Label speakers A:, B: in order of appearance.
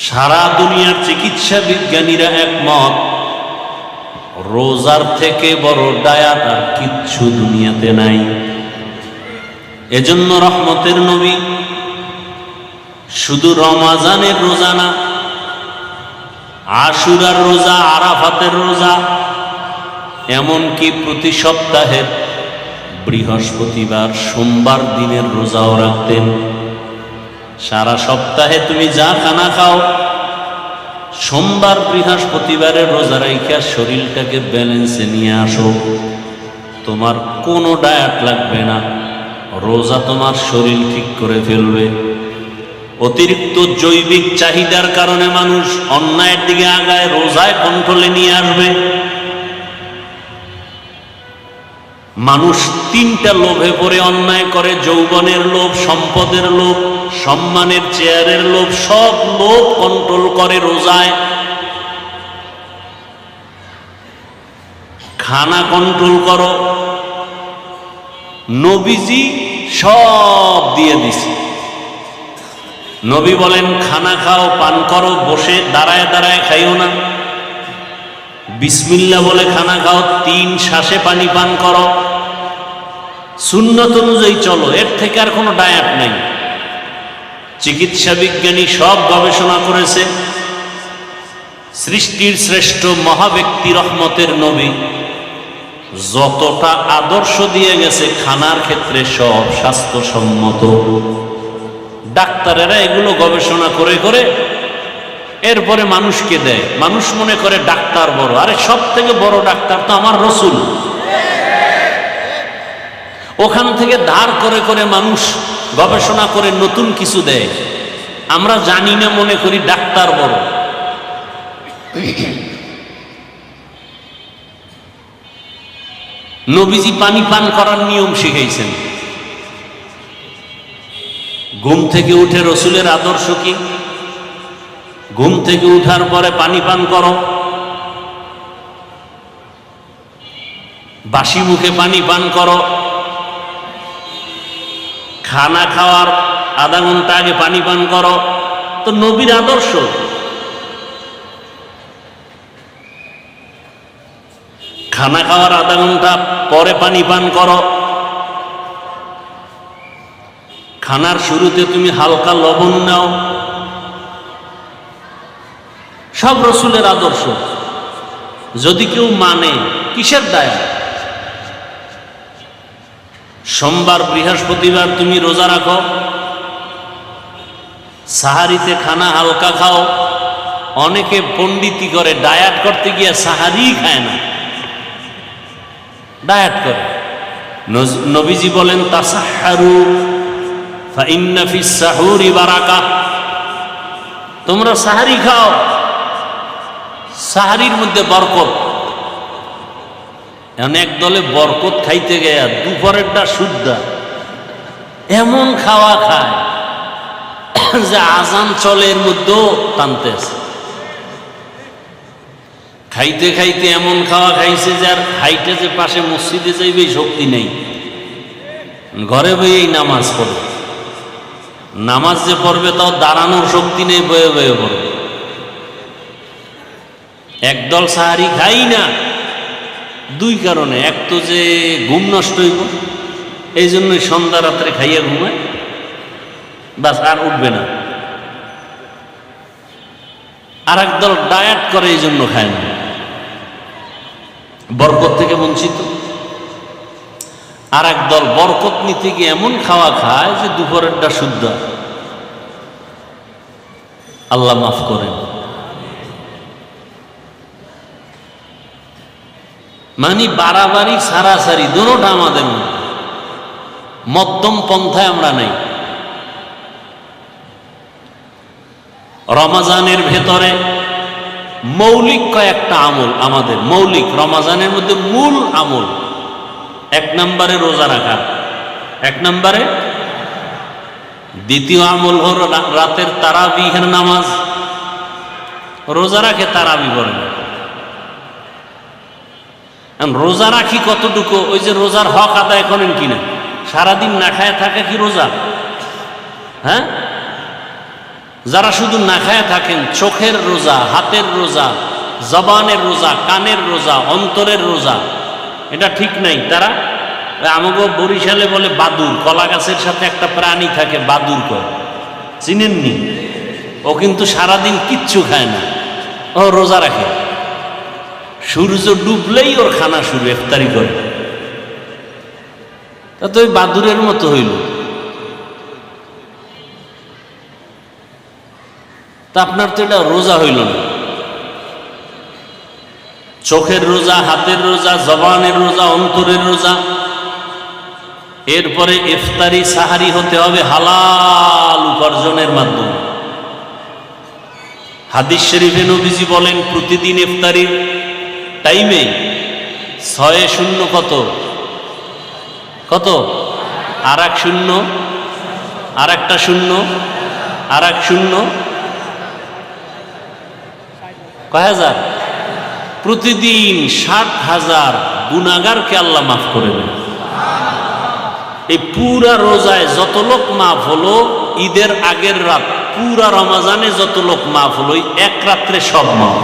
A: সারা দুনিয়ার চিকিৎসা বিজ্ঞানীরা একমত, রোজার থেকে বড় ডায়াত আর কিচ্ছু দুনিয়াতে নাই। এজন্য রহমতের নবী শুধু রমাজানের রোজা না, আশুরার রোজা, আরাফাতের রোজা, এমনকি প্রতি সপ্তাহের বৃহস্পতিবার, সোমবার দিনের রোজাও রাখতেন। সারা সপ্তাহে তুমি যা খানা খাও, সোমবার বৃহস্পতিবারের রোজা রাইখা শরীরটাকে ব্যালেন্সে নিয়ে আসো। তোমার কোনো ডায়েট লাগবে না, রোজা তোমার শরীর ঠিক করে ফেলবে। অতিরিক্ত জৈবিক চাহিদার কারণে মানুষ অন্যায়ের দিকে আগায়, রোজায় কন্ট্রোলে নিয়ে আসবে। মানুষ তিনটা লোভে পড়ে অন্যায় করে: যৌবনের লোভ, সম্পদের লোভ, সম্মানের চেয়ারের লোভ। সব লোভ কন্ট্রোল করে রোজায়। খানা কন্ট্রোল করো। নবীজি সব দিয়ে দিছে। নবী বলেন, খানা খাও, পান করো, বসে দাঁড়ায় দাঁড়ায় খাইও না। বিসমিল্লাহ বলে খানা খাও, 3 শ্বাসে পানি পান করো, সুন্নত অনুযায়ী চলো। এর থেকে আর কোনো ডায়েট নাই। চিকিৎসা বিজ্ঞানী সব গবেষণা করেছে। সৃষ্টির শ্রেষ্ঠ মহাব্যক্তি রহমতের নবী যতটা আদর্শ দিয়ে গেছে খানার ক্ষেত্রে, সব স্বাস্থ্যসম্মত। ডাক্তারেরা এগুলো গবেষণা করে করে এরপরে মানুষকে দেয়। মানুষ মনে করে ডাক্তার বড়। আরে সব থেকে বড় ডাক্তার তো আমার রসুল। ওখান থেকে ধার করে করে মানুষ গবেষণা করে নতুন কিছু দেয়। আমরা জানি না, মনে করি ডাক্তার বড়। নবীজি পানি পান করার নিয়ম শিখাইছেন। ঘুম থেকে উঠে রসুলের আদর্শ কি? ঘুম থেকে উঠার পরে পানি পান করো, বাসি মুখে পানি পান করো, খানা খাওয়ার আধা ঘন্টা আগে পানি পান করো। তো নবীর আদর্শ। খানা খাওয়ার আধা ঘন্টা পরে পানি পান করো। খানার শুরুতে তুমি হালকা লবণ নাও। সব রসুলের আদর্শ। যদি কেউ মানে, কিসের দায়? সোমবার বৃহস্পতিবার তুমি রোজা রাখো, সাহারিতে খানা হালকা খাও। অনেকে পণ্ডিতি করে, ডায়েট করতে গিয়ে সাহারি খায় না, ডায়েট করে। নবীজি বলেন, তাসাহহারু ফাইন্না ফিস সাহুরি বারাকা। তোমরা সাহারি খাও, সাহারির মধ্যে বরকত। এখন এক দলে বরকত খাইতে গেয়া দুপুরেরটা শুদ্ধা এমন খাওয়া খায় যে আজান চলে এর মধ্যেও টানতেছে। খাইতে খাইতে এমন খাওয়া খাইছে যার হাইটে যে পাশে মসজিদে যাইবে শক্তি নেই। ঘরে বইয়েই নামাজ পড়বে। নামাজ যে পড়বে তাও দাঁড়ানোর শক্তি নেই, বয়ে বয়ে পড়বে। একদল সাহারি খাই না, 2 কারণে। এক তো যে ঘুম নষ্ট হইব, এই জন্যই সন্ধ্যা রাত্রে খাইয়া ঘুমায়, বাস আর উঠবে না। আর একদল ডায়েট করে, এই জন্য খায় না, বরকত থেকে বঞ্চিত। আর একদল বরকত নিতে গিয়ে এমন খাওয়া খায় যে দুপুরেরটা শুদ্ধ। আল্লাহ মাফ করেন। মানে বাড়াবাড়ি সারাসারি দুটোটা আমাদের মধ্যে। মধ্যম পন্থায় আমরা নাই। রমাজানের ভেতরে মৌলিক কয়েকটা আমল আমাদের, মৌলিক রমাজানের মধ্যে মূল আমল। 1 নম্বরে রোজা রাখা, 1 নম্বরে। দ্বিতীয় আমল হল রাতের তারাবিহের নামাজ। রোজা রাখে তারাবি করে না। রোজা রাখি কতটুকু? ওই যে রোজার হক আদায় করেন কিনা? সারাদিন না খায় থাকা কি রোজা? হ্যাঁ, যারা শুধু না খায়া থাকেন, চোখের রোজা, হাতের রোজা, জবানের রোজা, কানের রোজা, অন্তরের রোজা, এটা ঠিক নাই। তারা আমাকে বরিশালে বলে বাদুর, কলা গাছের সাথে একটা প্রাণী থাকে বাদুর কয়, চিনেননি? ও কিন্তু সারাদিন কিচ্ছু খায় না, ও রোজা রাখে। সূর্য ডুবলেই ওর খানা শুরু, ইফতারি করে। তা তো ওই বাদুরের মতো হইল। তা আপনার তো এটা রোজা হইল না। চোখের রোজা, হাতের রোজা, জবানের রোজা, অন্তরের রোজা। এরপরে ইফতারি সাহারি হতে হবে হালাল উপার্জনের মাধ্যমে। হাদিস শরীফে নবীজি বলেন প্রতিদিন ইফতারির টাইমে 6 কত কত, আর এক শূন্য, আর একটা শূন্য, আর এক শূন্য, কয় হাজার? প্রতিদিন 60,000 গুনাহগারকে আল্লাহ মাফ করে দেন। এই পুরা রোজায় যত লোক মাফ হলো, ঈদের আগের রাত পুরা রমাজানে যত লোক মাফ হলো, এক রাত্রে সব মাফ।